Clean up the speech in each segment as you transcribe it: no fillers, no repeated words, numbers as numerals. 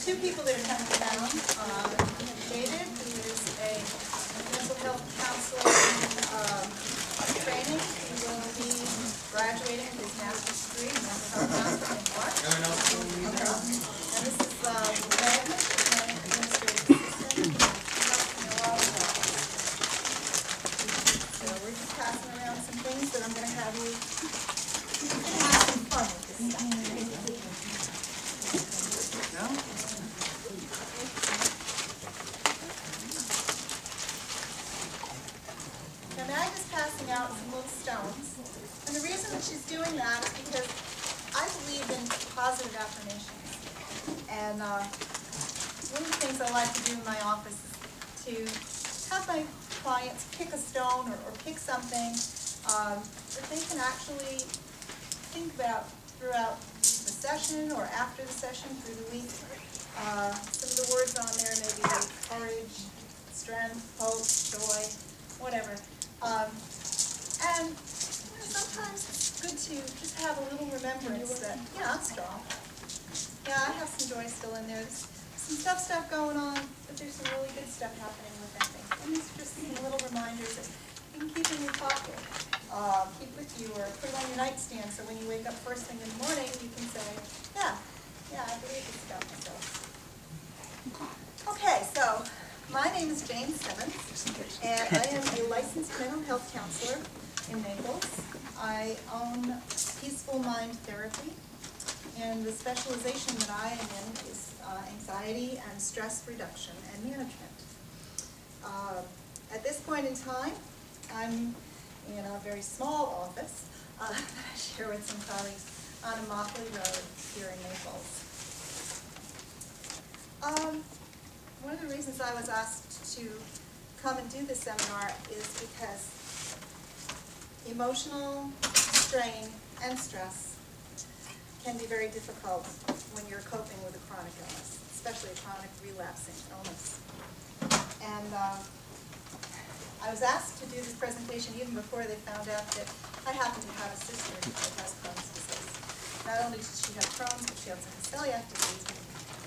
two people that are coming down. David, who is a mental health counselor in training. He will be graduating with his master's degree in mental health counseling in March. And this is Meg, my administrative assistant. So we're just passing around some things that I'm going to have you have some fun with this stuff. Now Mag is passing out some little stones, and the reason that she's doing that is because I believe in positive affirmations. And one of the things I like to do in my office is to have my clients pick a stone or pick something that they can actually think about throughout the session or after the session through the week. Some of the words on there may be like courage, strength, hope, joy, whatever. And sometimes it's good to just have a little remembrance that, yeah, I'm strong. Yeah, I have some joy still in there. There's some stuff going on, but there's some really good stuff happening with that thing. And these are just some little reminders that you can keep in your pocket, keep with you, or put it on your nightstand so when you wake up first thing in the morning, you can say, yeah, I believe this about myself. Okay, so my name is Jane Simmons, and I am a licensed mental health counselor in Naples. I own Peaceful Mind Therapy, and the specialization that I am in is anxiety and stress reduction and management. At this point in time, I'm in a very small office that I share with some colleagues on Immokalee Road here in Naples. One of the reasons I was asked to come and do this seminar is because emotional strain and stress can be very difficult when you're coping with a chronic illness, especially a chronic relapsing illness. And I was asked to do this presentation even before they found out that I happen to have a sister that has Crohn's disease. Not only does she have Crohn's, but she also has celiac disease and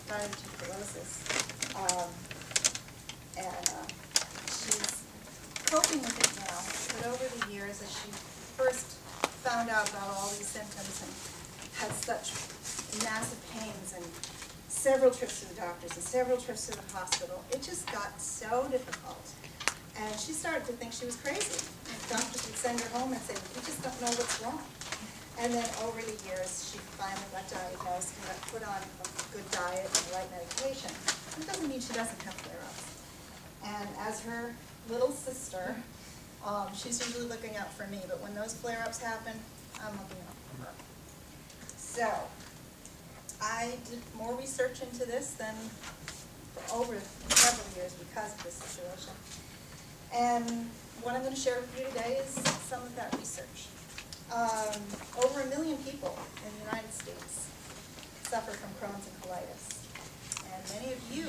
diverticulosis. She's coping with it now, but over the years, as she first found out about all these symptoms and had such massive pains and several trips to the doctors and several trips to the hospital, it just got so difficult. And she started to think she was crazy. And doctors would send her home and say, "We just don't know what's wrong." And then over the years, she finally got diagnosed and got put on a good diet and the right medication. It doesn't mean she doesn't have flare-ups. And as her little sister, she's usually looking out for me, but when those flare-ups happen, I'm looking out for her. So, I did more research into this than for over several years because of this situation. And what I'm going to share with you today is some of that research. Over 1 million people in the United States suffer from Crohn's and colitis. And many of you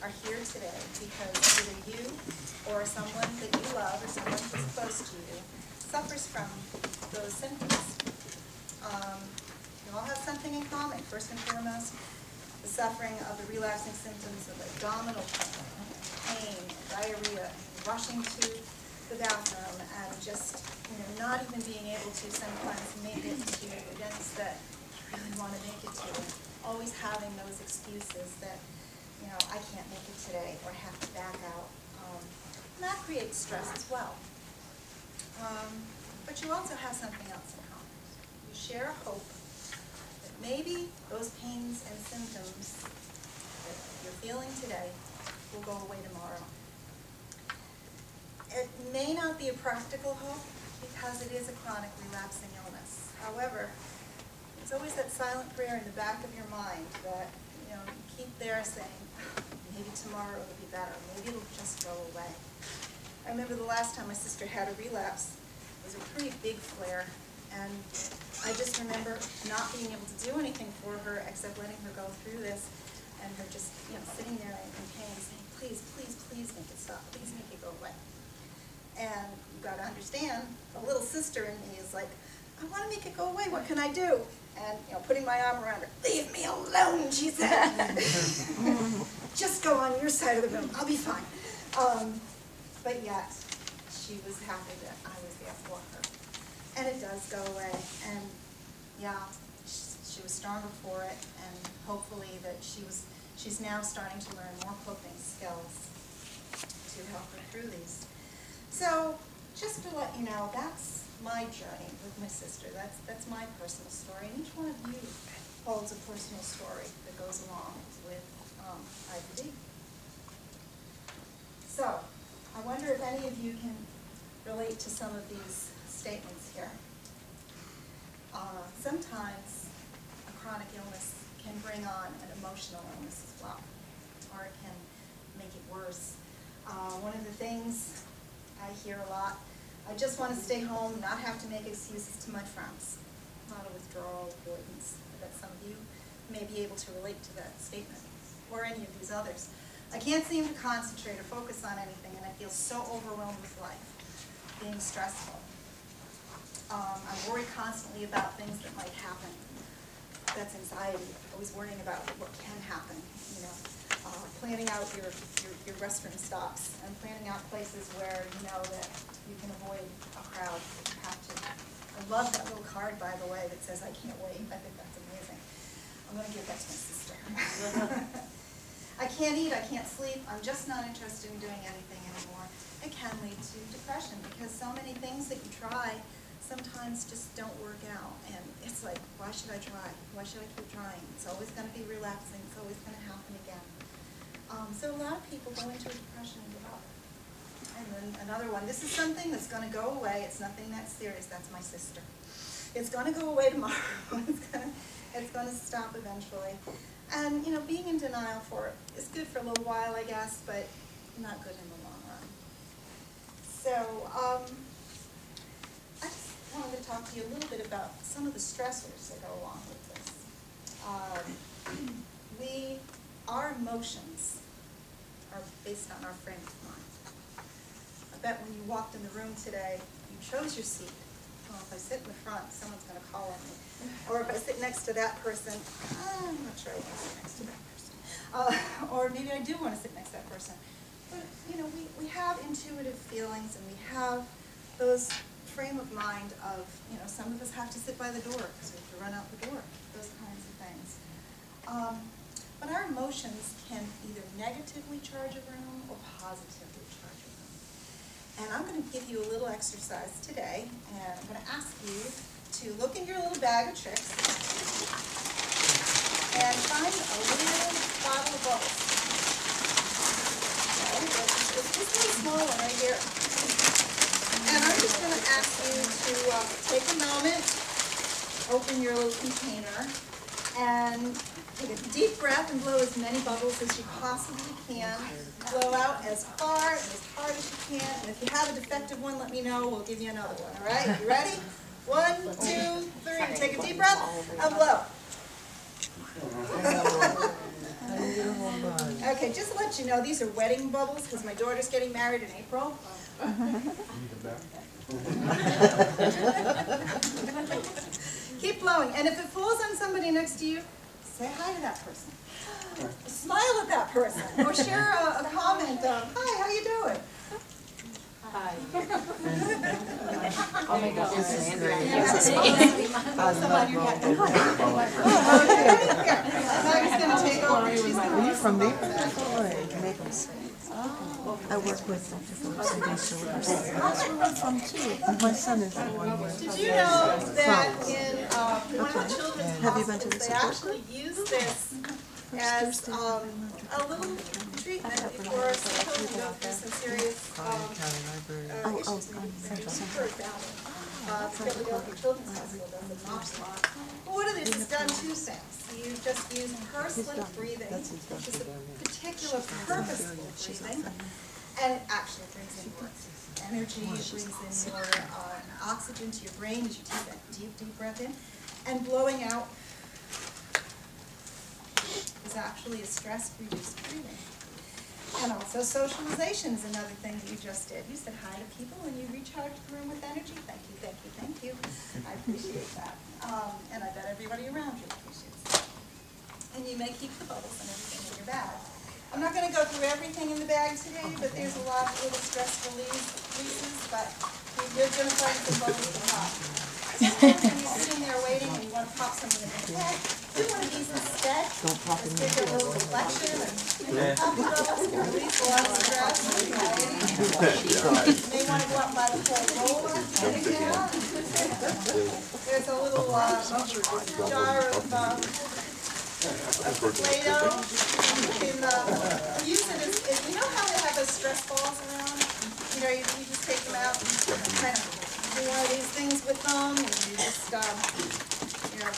are here today because either you or someone that you love or someone who's close to you suffers from those symptoms. You all have something in common. First and foremost, the suffering of the relapsing symptoms of abdominal pain, diarrhea, rushing to the bathroom, and just not even being able to sometimes make it to events that you really want to make it to. And always having those excuses that, I can't make it today or have to back out. And that creates stress as well. But you also have something else in common. You share a hope that maybe those pains and symptoms that you're feeling today will go away tomorrow. It may not be a practical hope because it is a chronic relapsing illness. However, there's always that silent prayer in the back of your mind that you keep there saying, maybe tomorrow it'll be better, maybe it'll just go away. I remember the last time my sister had a relapse, it was a pretty big flare, and I just remember not being able to do anything for her except letting her go through this, and her just sitting there in pain saying, please, please, please make it stop, please make it go away. And you've got to understand, the little sister in me is like, I want to make it go away. What can I do? And, you know, putting my arm around her, leave me alone, she said. Just go on your side of the room. I'll be fine. But yet, she was happy that I was there for her. And it does go away. And, yeah, she was stronger for it. And hopefully that she's now starting to learn more coping skills to help her through these. So, just to let you know, that's my journey with my sister. That's my personal story. And each one of you holds a personal story that goes along with IBD. So, I wonder if any of you can relate to some of these statements here. Sometimes a chronic illness can bring on an emotional illness as well, or it can make it worse. One of the things I hear a lot, I just want to stay home, not have to make excuses to my friends. A lot of withdrawal, avoidance. I bet some of you may be able to relate to that statement, or any of these others. I can't seem to concentrate or focus on anything, and I feel so overwhelmed with life, being stressful. I'm worried constantly about things that might happen. That's anxiety, always worrying about what can happen, you know. Planning out your restroom stops and planning out places where you know that you can avoid a crowd if you have to. I love that little card, by the way, that says, I can't wait. I think that's amazing. I'm going to give that to my sister. I can't eat, I can't sleep, I'm just not interested in doing anything anymore. It can lead to depression because so many things that you try sometimes just don't work out. And it's like, why should I try? Why should I keep trying? It's always going to be relapsing. It's always going to happen again. So a lot of people go into a depression and give up. And then another one, this is something that's going to go away. It's nothing that serious. That's my sister. It's going to go away tomorrow. It's going to stop eventually. And, you know, being in denial for it is good for a little while, I guess, but not good in the long run. So, I just wanted to talk to you a little bit about some of the stressors that go along with this. Our emotions are based on our frame of mind. I bet when you walked in the room today, you chose your seat. Well, if I sit in the front, someone's going to call on me. Or if I sit next to that person, I'm not sure I want to sit next to that person. Or maybe I do want to sit next to that person. But, you know, we have intuitive feelings, and we have those frame of mind of, you know, some of us have to sit by the door because we have to run out the door, those kinds of things. But our emotions can either negatively charge a room or positively charge a room. And I'm going to give you a little exercise today, and I'm going to ask you to look in your little bag of tricks and find a little bottle of bubbles. Okay, it's just a small one right here. And I'm just going to ask you to take a moment, open your little container, and take a deep breath and blow as many bubbles as you possibly can. Blow out as far and as hard as you can. And if you have a defective one, let me know. We'll give you another one. All right? You ready? 1, 2, 3. Take a deep breath and blow. Okay, just to let you know, these are wedding bubbles because my daughter's getting married in April. Keep blowing. And if it falls on somebody next to you, say hi to that person. Smile at that person. Or share a comment of, hi, how you doing? Hi. Oh my God. Are you from Naples? I work with Dr. Phillips and Grace Shoulders. That's where I'm from too. My son is the one where. Did you know that in one of the children's Have you been to the hospitals, they support actually group? use this as a little treatment before some children go through some serious County Library. issues in Pittsburgh down in Philadelphia Children's Hospital does it not a lot. But what it is, it's done two things. You just use purse-like breathing, which is a particular purposeful breathing, and it actually brings in your energy, it brings in your oxygen to your brain as you take that deep, deep breath in, and blowing out is actually a stress-reduced breathing. And And also socialization is another thing that you just did. You said hi to people and you recharged the room with energy. Thank you, thank you, thank you. I appreciate that. And I bet everybody around you appreciates that. And you may keep the bubbles and everything in your bag. I'm not going to go through everything in the bag today, but there's a lot of little stress releases, but you're going to find some bubbles to pop. Sometimes when you're sitting there waiting and you want to pop something in your head, do one of these instead. Just take a little reflection and pop the bubbles to release a lot of stress and anxiety. You may want to go out and buy the whole roller. There's a little jar of Play-Doh. You can use it as, you know how they have those stress balls around? You know, you just take them out and kind of do one of these things with them, and you just, you know,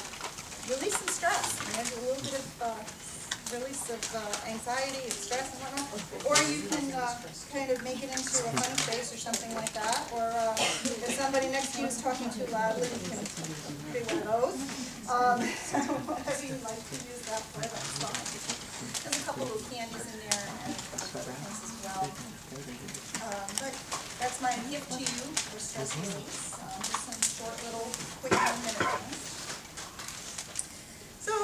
release some stress. And there's a little bit of release of anxiety and stress and whatnot. Or you can kind of make it into a funny face or something like that. Or if somebody next to you is talking too loudly, you can do one of those. Whatever you like to use that for, that's fine. There's a couple little candies in there and a couple other things as well. But that's my gift to you for stress release. Just some short little quick 1-minute things. So,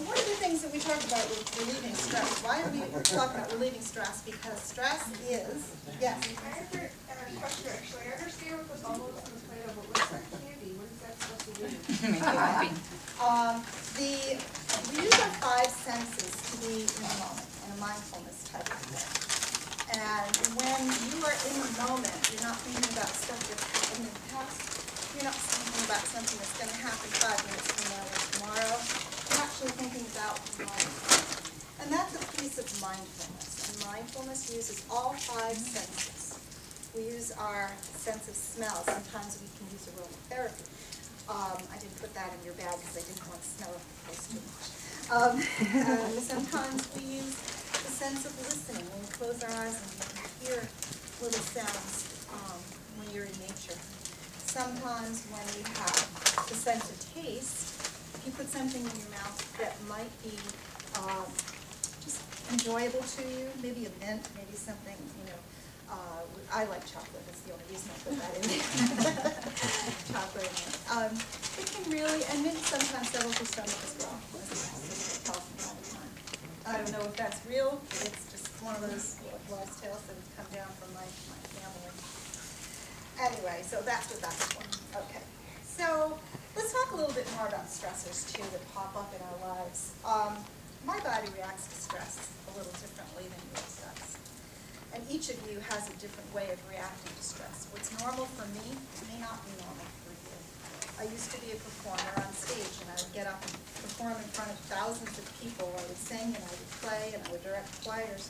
one of the things that we talked about with relieving stress. Why are we talking about relieving stress? Because stress is, yes? I have a question actually. I understand what the bubbles and the Play-Doh, but what's that candy? What is that supposed to do? We use our 5 senses to be in the moment, in a mindfulness type of thing. And when you are in the moment, you're not thinking about stuff that's happened in the past. You're not thinking about something that's going to happen 5 minutes from now or tomorrow. You're actually thinking about the moment. And that's a piece of mindfulness. And mindfulness uses all 5 senses. We use our sense of smell. Sometimes we can use aromatherapy. I didn't put that in your bag because I didn't want to smell the place too much. Sometimes we use the sense of listening. When we close our eyes and we can hear little sounds when you're in nature. Sometimes when we have the sense of taste, if you put something in your mouth that might be just enjoyable to you, maybe a mint, maybe something, you know, I like chocolate, that's the only reason I put that in there. Chocolate. It can really, and maybe sometimes settle your stomach as well. I don't know if that's real, it's just one of those wise tales that has come down from my family. Anyway, so that's what that's for. Okay. So let's talk a little bit more about stressors too that pop up in our lives. My body reacts to stress a little differently than yours does. And each of you has a different way of reacting to stress. What's normal for me may not be normal for you. I used to be a performer on stage, and I would get up and perform in front of thousands of people. I would sing, and I would play, and I would direct choirs,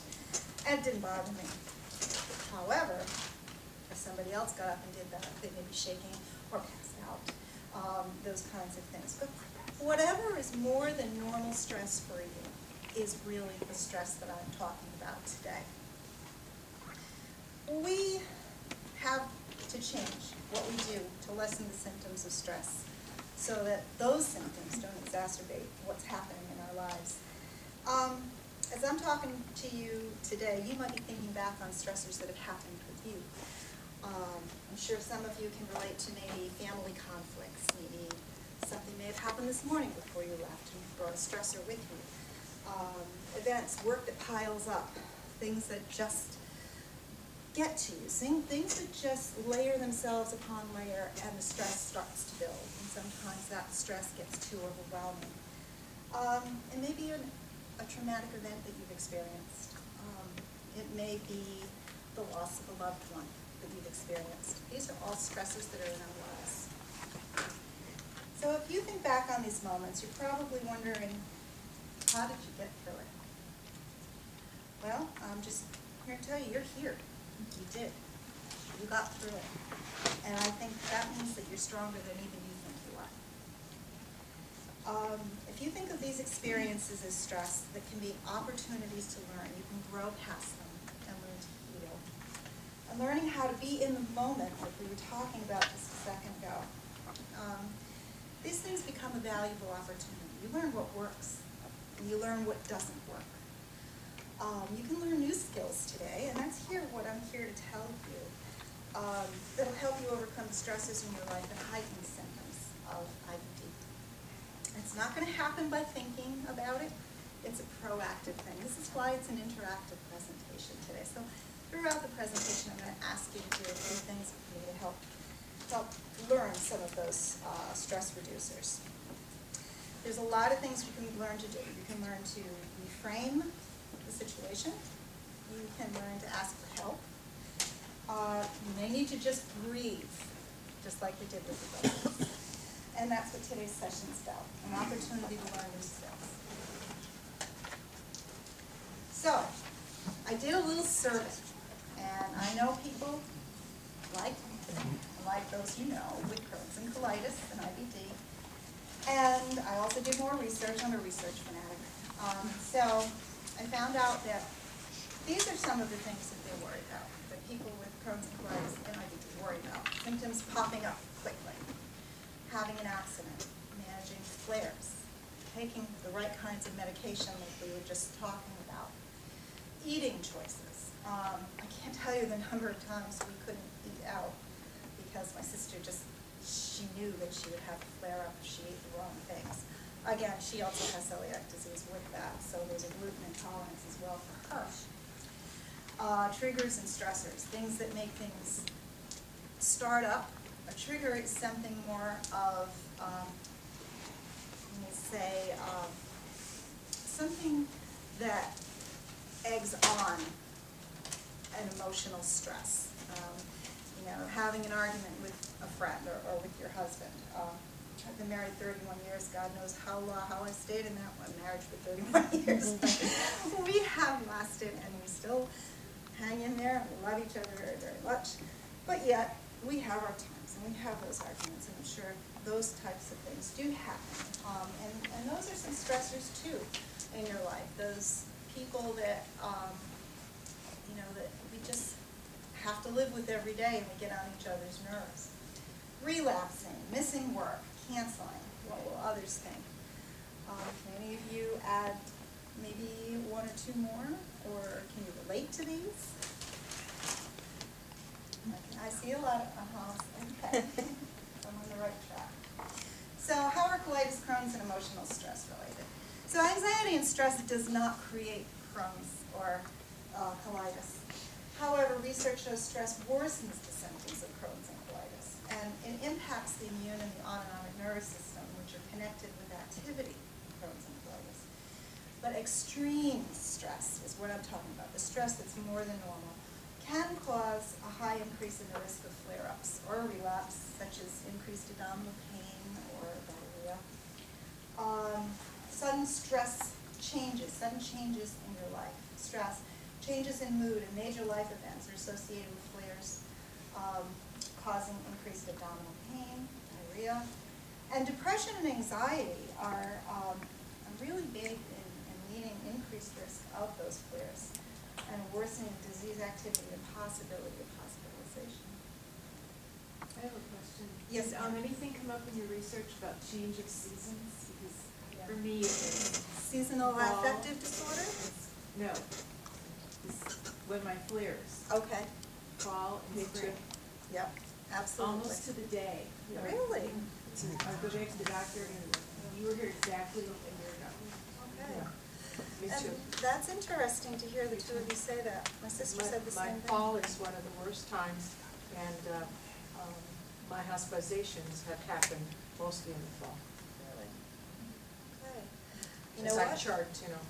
and it didn't bother me. However, if somebody else got up and did that, they may be shaking or passed out, those kinds of things. But whatever is more than normal stress for you is really the stress that I'm talking about today. We have to change what we do to lessen the symptoms of stress so that those symptoms don't exacerbate what's happening in our lives. As I'm talking to you today, you might be thinking back on stressors that have happened with you. I'm sure some of you can relate to maybe family conflicts, maybe something may have happened this morning before you left and you brought a stressor with you. Events, work that piles up, things that just get to you, things that just layer themselves upon layer and the stress starts to build. And sometimes that stress gets too overwhelming. It may be a traumatic event that you've experienced. It may be the loss of a loved one that you've experienced. These are all stressors that are in our lives. So if you think back on these moments, you're probably wondering, how did you get through it? Well, I'm just here to tell you, you're here. You did. You got through it. And I think that means that you're stronger than even you think you are. If you think of these experiences as stress, that can be opportunities to learn. You can grow past them and learn to heal. And learning how to be in the moment, like we were talking about just a second ago, these things become a valuable opportunity. You learn what works, and you learn what doesn't work. You can learn new skills today, and that's what I'm here to tell you. That'll help you overcome the stresses in your life and heighten symptoms of IBD. It's not going to happen by thinking about it. It's a proactive thing. This is why it's an interactive presentation today. So throughout the presentation, I'm going to ask you to do a few things with me to help learn some of those stress reducers. There's a lot of things you can learn to do. You can learn to reframe the situation. You can learn to ask for help. You may need to just breathe, just like we did with the breath. And that's what today's session is about, an opportunity to learn new skills. So, I did a little survey, and I know people like those you know with Crohn's and colitis and IBD. And I also did more research. I'm a research fanatic. So I found out that these are some of the things that they're worried about, that people with Crohn's and colitis and IBD worry about. Symptoms popping up quickly, having an accident, managing flares, taking the right kinds of medication like we were just talking about, eating choices. I can't tell you the number of times we couldn't eat out because my sister she knew that she would have a flare up if she ate the wrong things. Again, she also has celiac disease with that, so there's a gluten intolerance as well for her. Triggers and stressors, things that make things start up. A trigger is something more of, let me say, something that eggs on an emotional stress. You know, having an argument with a friend or with your husband. I've been married 31 years. God knows how I stayed in that one marriage for 31 years. But we have lasted, and we still hang in there, and we love each other very, very much. But yet, we have our times, and we have those arguments, and I'm sure those types of things do happen. And those are some stressors, too, in your life. Those people that, you know, that we just have to live with every day, and we get on each other's nerves. Relapsing, missing work, canceling, what will others think? Can any of you add maybe one or two more, or can you relate to these? I see a lot of okay. I'm on the right track. So how are colitis, Crohn's, and emotional stress related? So anxiety and stress does not create Crohn's or colitis. However, research shows stress worsens the symptoms of Crohn's and colitis, and it impacts the immune and the autonomic nervous system, which are connected with activity in Crohn's and colitis. But extreme stress is what I'm talking about, the stress that's more than normal, can cause a high increase in the risk of flare-ups or relapse, such as increased abdominal pain or diarrhea. Sudden stress changes, sudden changes in your life, stress, changes in mood and major life events are associated with flares, causing increased abdominal pain, diarrhea. And depression and anxiety are really big in leading increased risk of those flares and worsening disease activity and possibility of hospitalization. I have a question. Yes, Did ma'am. anything come up in your research about change of seasons? Because for me, it was Seasonal fall. affective disorder? No. It's when my flares, Okay. fall and spring, Yep, absolutely. almost to the day. You know, Really? I go back to the doctor and you were here exactly a year ago. Okay. Me And too. that's interesting to hear the two of you say that. My sister said the My same thing. fall is one of the worst times, and my hospitalizations have happened mostly in the fall. Really? Okay. You know As I what? chart, you know.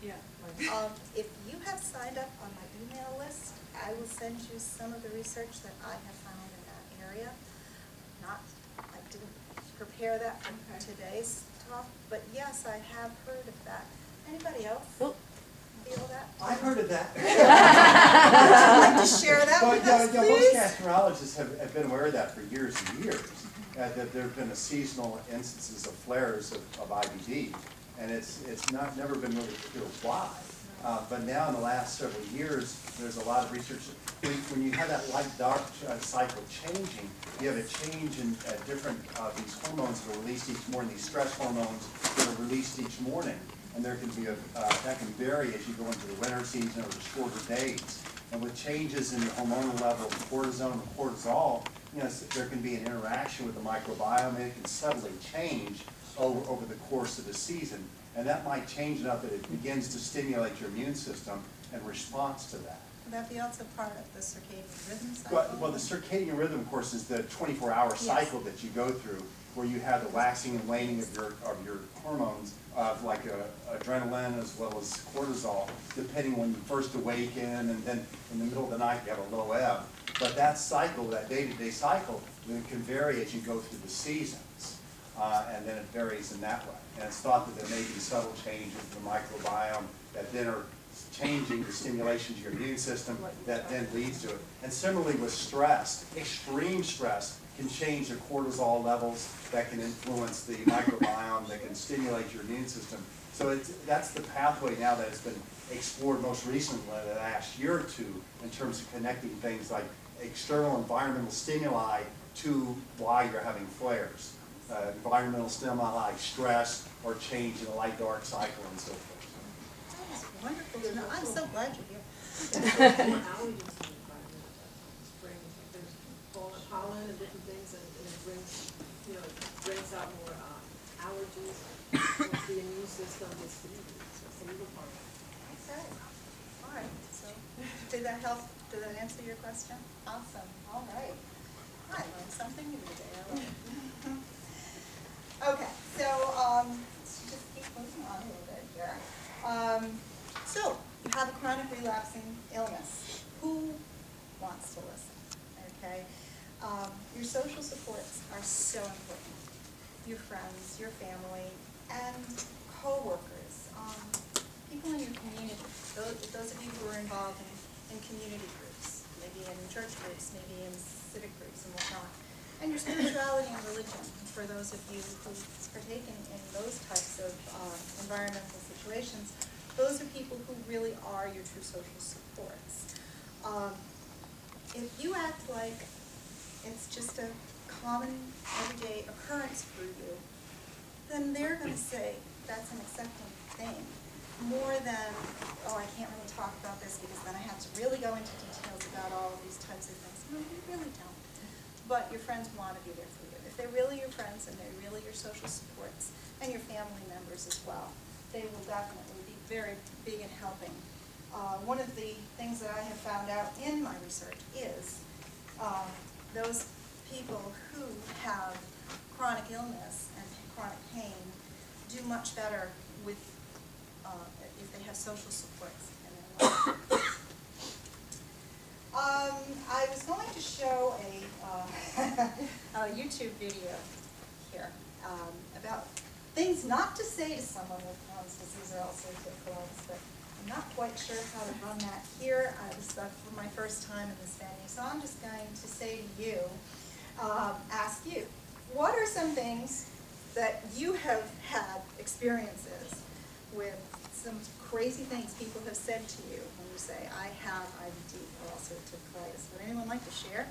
Yeah. If you have signed up on my email list, I will send you some of the research that I have found in that area. I didn't prepare that for Okay. today's talk, but yes, I have heard of that. Anybody else Well- feel that? I heard of that. Would you like to share that Well, with us, most please? gastroenterologists have been aware of that for years and years, that there have been a seasonal instances of flares of IBD, and it's never been really clear why. But now in the last several years, there's a lot of research. When you have that light-dark cycle changing, you have a change in different these hormones that are released each morning, these stress hormones that are released each morning. and there can be that can vary as you go into the winter season or the shorter days. And with changes in the hormonal level of cortisone and cortisol, there can be an interaction with the microbiome, and it can subtly change over the course of the season. And that might change enough that it begins to stimulate your immune system in response to that. Would that be also part of the circadian rhythm cycle? Well, the circadian rhythm, of course, is the 24-hour cycle that you go through, where you have the waxing and waning of your hormones, of like adrenaline as well as cortisol, depending when you first awaken, and then in the middle of the night you have a low ebb. But that cycle, that day-to-day cycle, can vary as you go through the seasons, and then it varies in that way. And it's thought that there may be subtle changes in the microbiome that then are changing the stimulation to your immune system that then leads to it. And similarly with stress, extreme stress can change the cortisol levels that can influence the microbiome, that can stimulate your immune system. So that's the pathway now that has been explored most recently in the last year or two in terms of connecting things like external environmental stimuli to why you're having flares. Environmental stimuli like stress or change in the light-dark cycle and so forth. Wonderful to know. I'm so glad you're here. More allergens in the environment. Spring, there's pollen and different things, and it brings, it brings out more allergies. The immune system gets depleted. So it's a little part. Okay. All right. So, did that help? Did that answer your question? Awesome. All right. I learned something new today. I love it. Okay. So, let's just keep moving on a little bit here. So, you have a chronic relapsing illness. Who wants to listen? Okay? Your social supports are so important. Your friends, your family, and co-workers, people in your community. Those of you who are involved in community groups, maybe in church groups, maybe in civic groups and whatnot. And your spirituality and religion, for those of you who partake in those types of environmental situations. Those are people who really are your true social supports. If you act like it's just a common, everyday occurrence for you, then they're going to say that's an accepting thing, more than, oh, I can't really talk about this because then I have to really go into details about all of these types of things. No, you really don't. But your friends want to be there for you. If they're really your friends and they're really your social supports, and your family members as well, they will definitely be very big in helping. One of the things that I have found out in my research is those people who have chronic illness and chronic pain do much better with if they have social supports in their life. I was going to show a YouTube video here about things not to say to someone with Crohn's disease or ulcerative colitis, but I'm not quite sure how to run that here. This is for my first time in this venue, so I'm just going to say to you, ask you, what are some things that you have had experiences with, some crazy things people have said to you when you say, I have IBD or ulcerative colitis? Would anyone like to share?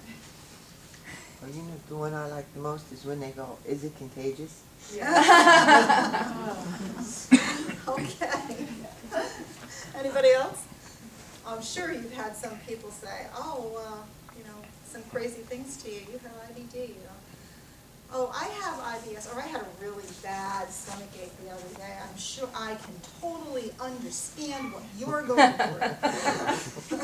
Well, the one I like the most is when they go, is it contagious? Okay. Anybody else? I'm sure you've had some people say, oh, some crazy things to you. You have IBD, Oh, I have IBS, or I had a really bad stomach ache the other day. I'm sure I can totally understand what you're going through.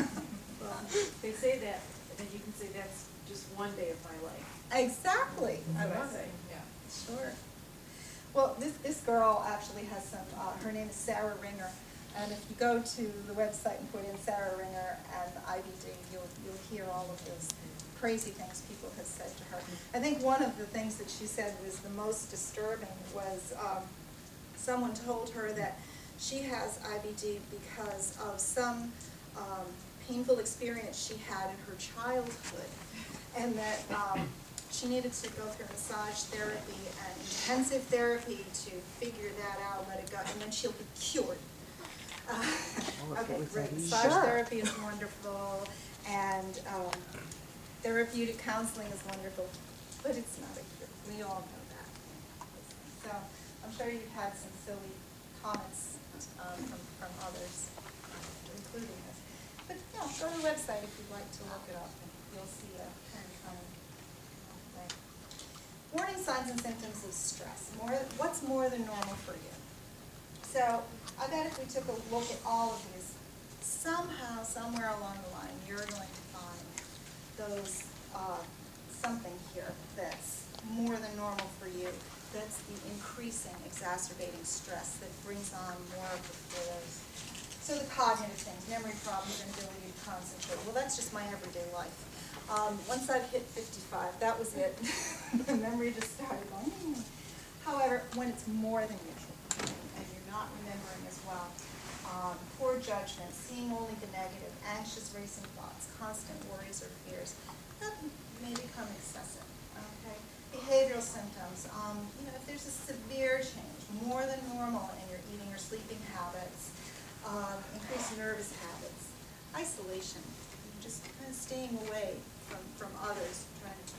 They say that, and then you can say that's just one day of my life. Exactly. I would say. Yeah. Sure. Well, this girl actually has some, her name is Sarah Ringer, and if you go to the website and put in Sarah Ringer and IBD, you'll hear all of those crazy things people have said to her. I think one of the things that she said was the most disturbing was someone told her that she has IBD because of some painful experience she had in her childhood, and that she needed to go through massage therapy and intensive therapy to figure that out, let it go, and then she'll be cured. Okay, great. Massage therapy is wonderful, and therapeutic counseling is wonderful, but it's not a cure. We all know that. So I'm sure you've had some silly comments Go to the website if you'd like to look it up, and you'll see a kind of funny thing. Warning signs and symptoms of stress. What's more than normal for you? So I bet if we took a look at all of these, somehow, somewhere along the line, you're going to find those something here that's more than normal for you. That's the increasing, exacerbating stress that brings on more of the flares. So the cognitive things, memory problems, inability to concentrate. Well, that's just my everyday life. Once I've hit 55, that was it. The memory just started going. However, when it's more than usual, and you're not remembering as well, poor judgment, seeing only the negative, anxious racing thoughts, constant worries or fears, that may become excessive, okay? Behavioral symptoms, if there's a severe change, more than normal in your eating or sleeping habits, increased nervous habits, isolation, just kind of staying away from others, trying to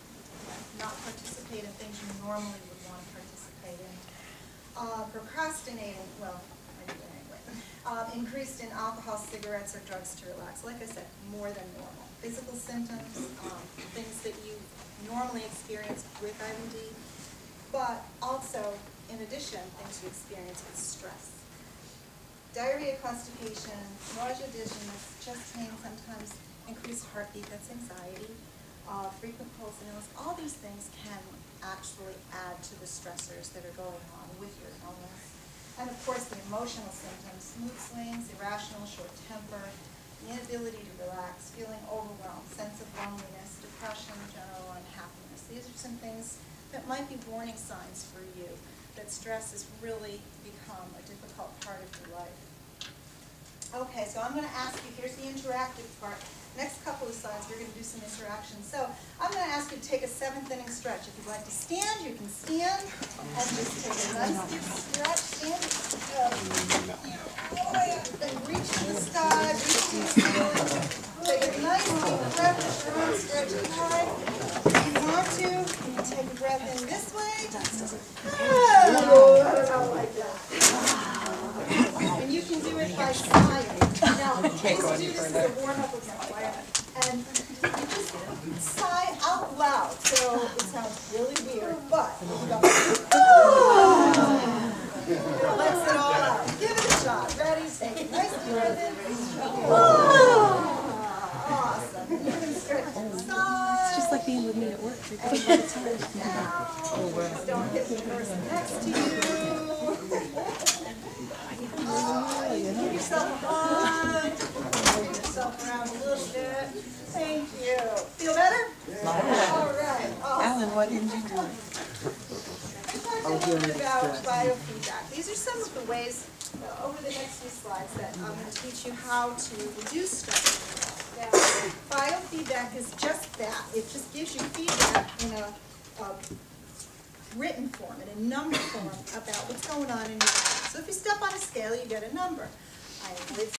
not participate in things you normally would want to participate in. Procrastinating, well, I do it anyway. Increased in alcohol, cigarettes, or drugs to relax. Like I said, more than normal. Physical symptoms, things that you normally experience with IBD, but also, in addition, things you experience with stress. Diarrhea, constipation, nausea, dizziness, chest pain, sometimes increased heartbeat, that's anxiety, frequent pulse and illness. All these things can actually add to the stressors that are going on with your illness. And of course, the emotional symptoms, mood swings, irrational, short temper, the inability to relax, feeling overwhelmed, sense of loneliness, depression, general unhappiness. These are some things that might be warning signs for you that stress has really become a difficult part of your life. Okay, so I'm going to ask you, here's the interactive part. Next couple of slides, we're going to do some interaction. So I'm going to ask you to take a 7th inning stretch. If you'd like to stand, you can stand. And just take a nice deep stretch. Stand all the way up. Then reach to the sky, reach to the ceiling. Take a nice deep breath as your arms stretch high. If you want to, you can take a breath in this way. Oh, I don't know, like that. And you can do it by sighing. Now, I used to do this as a warm-up with my wife, and you just sigh out loud, so it sounds really weird, but you go, it lets it all out. Give it a shot. Ready? Take a nice deep breath in. Awesome. You can stretch inside. It's just like being with me at work. You're And going take it down. Just don't hit the person next to you. Give yourself a hug. Move yourself around a little bit. Thank you. Feel better? All right. Awesome. Alan, why didn't you do it? We talked a little bit about biofeedback. These are some of the ways, over the next few slides, that I'm going to teach you how to reduce stress. Now, biofeedback is just that. It just gives you feedback in a written form, in a number form, about what's going on in your body. So if you step on a scale, you get a number. I weighed